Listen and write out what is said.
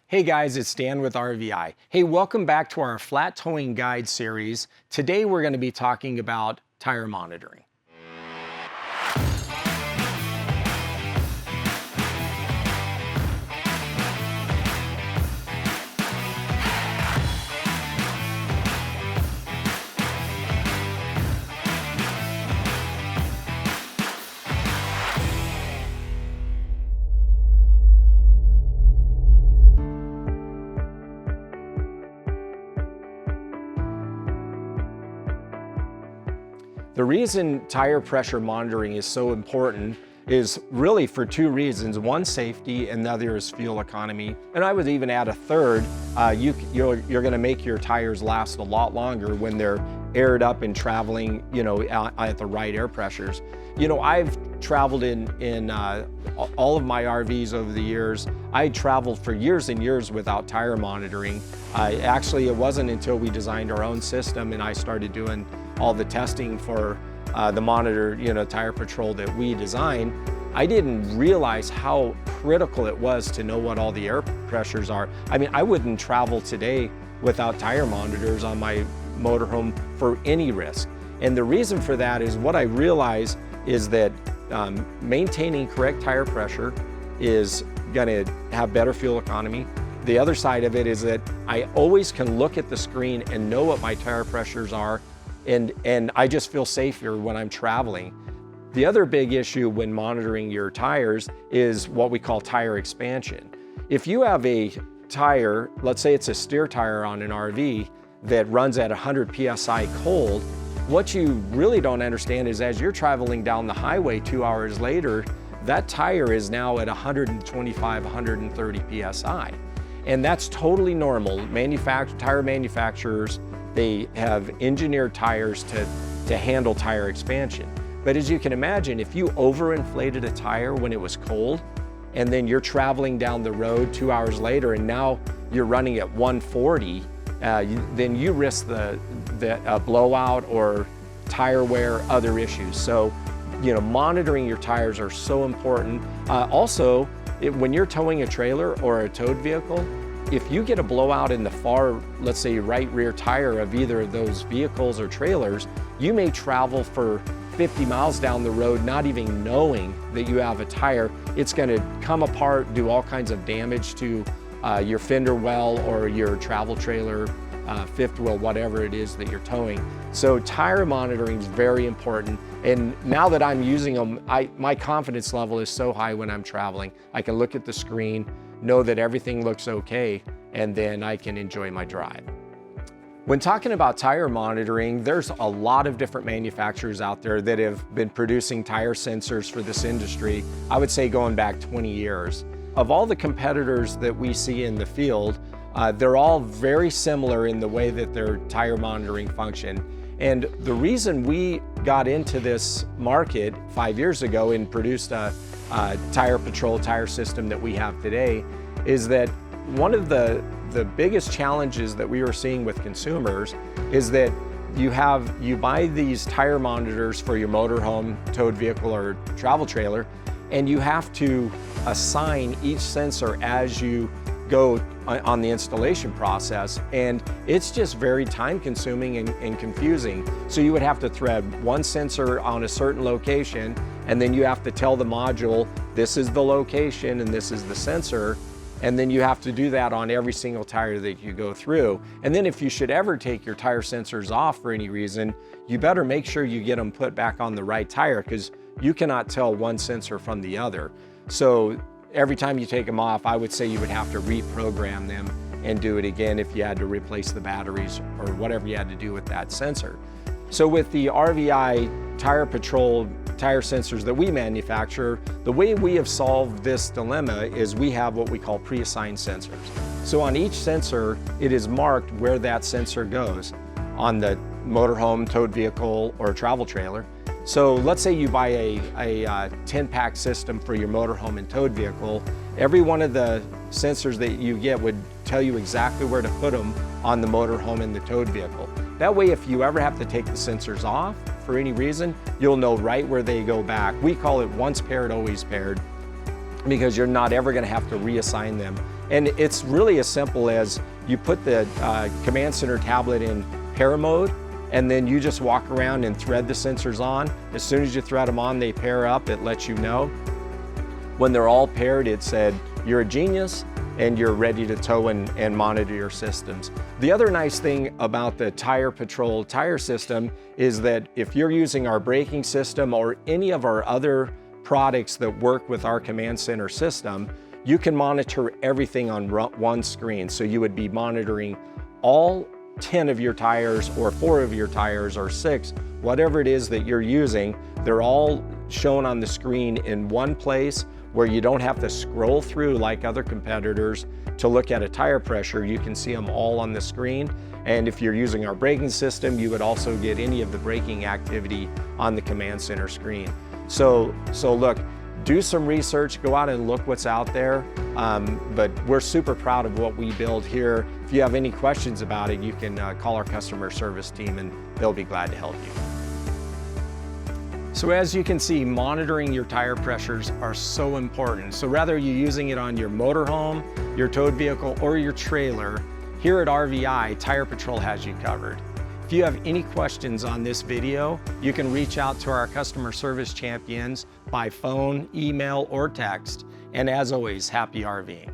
Hey guys, it's Dan with RVI. Hey, welcome back to our flat towing guide series. Today we're going to be talking about tire monitoring. The reason tire pressure monitoring is so important is really for two reasons. One, safety, and the other is fuel economy. And I would even add a third. You're going to make your tires last a lot longer when they're aired up and traveling, at the right air pressures. I've traveled in all of my RVs over the years. I traveled for years and years without tire monitoring. Actually, it wasn't until we designed our own system and I started doing all the testing for the monitor, tire patrol that we designed. I didn't realize how critical it was to know what all the air pressures are. I mean, I wouldn't travel today without tire monitors on my motorhome for any risk. And the reason for that is what I realized is that maintaining correct tire pressure is gonna have better fuel economy. The other side of it is that I always can look at the screen and know what my tire pressures are, and I just feel safer when I'm traveling. The other big issue when monitoring your tires is what we call tire expansion. If you have a tire, let's say it's a steer tire on an RV that runs at 100 PSI cold, what you really don't understand is as you're traveling down the highway 2 hours later, that tire is now at 125, 130 PSI. And that's totally normal. Tire manufacturers, they have engineered tires to handle tire expansion. But as you can imagine, if you overinflated a tire when it was cold, and then you're traveling down the road 2 hours later and now you're running at 140, then you risk the blowout or tire wear, other issues. So, monitoring your tires are so important. Also, when you're towing a trailer or a towed vehicle, if you get a blowout in the far, let's say right rear tire of either of those vehicles or trailers, you may travel for 50 miles down the road not even knowing that you have a tire. It's going to come apart, do all kinds of damage to your fender well or your travel trailer, fifth wheel, whatever it is that you're towing. So tire monitoring is very important. And now that I'm using them, my confidence level is so high when I'm traveling. I can look at the screen, know that everything looks okay, and then I can enjoy my drive. When talking about tire monitoring, there's a lot of different manufacturers out there that have been producing tire sensors for this industry, I would say going back 20 years. Of all the competitors that we see in the field, they're all very similar in the way that their tire monitoring function. And the reason we got into this market 5 years ago and produced a tire patrol tire system that we have today is that one of the biggest challenges that we were seeing with consumers is that you buy these tire monitors for your motorhome, towed vehicle, or travel trailer, and you have to assign each sensor as you go on the installation process, and it's just very time consuming and confusing. So you would have to thread one sensor on a certain location, and then you have to tell the module, this is the location and this is the sensor, and then you have to do that on every single tire that you go through. And then if you should ever take your tire sensors off for any reason, you better make sure you get them put back on the right tire, because you cannot tell one sensor from the other. So every time you take them off, I would say you would have to reprogram them and do it again if you had to replace the batteries or whatever you had to do with that sensor. So with the RVI Tire Patrol tire sensors that we manufacture, the way we have solved this dilemma is we have what we call pre-assigned sensors. So on each sensor, it is marked where that sensor goes on the motorhome, towed vehicle, or travel trailer. So let's say you buy a 10-pack system for your motorhome and towed vehicle. Every one of the sensors that you get would tell you exactly where to put them on the motorhome and the towed vehicle. That way, if you ever have to take the sensors off for any reason, you'll know right where they go back. We call it once paired, always paired, because you're not ever going to have to reassign them And it's really as simple as you put the command center tablet in pair mode, and then you just walk around and thread the sensors on. As soon as you thread them on, they pair up. It lets you know. When they're all paired, it said, you're a genius and you're ready to tow and monitor your systems. The other nice thing about the Tire Patrol tire system is that if you're using our braking system or any of our other products that work with our command center system, you can monitor everything on one screen. So you would be monitoring all 10 of your tires or 4 of your tires or 6, whatever it is that you're using. They're all shown on the screen in one place where you don't have to scroll through like other competitors to look at a tire pressure. You can see them all on the screen. And if you're using our braking system, you would also get any of the braking activity on the command center screen. So look, do some research, go out and look what's out there. But we're super proud of what we build here. If you have any questions about it, you can call our customer service team and they'll be glad to help you. So as you can see, monitoring your tire pressures are so important. So whether you're using it on your motorhome, your towed vehicle, or your trailer, here at RVI, Tire Patrol has you covered. If you have any questions on this video, you can reach out to our customer service champions by phone, email, or text. And as always, happy RVing.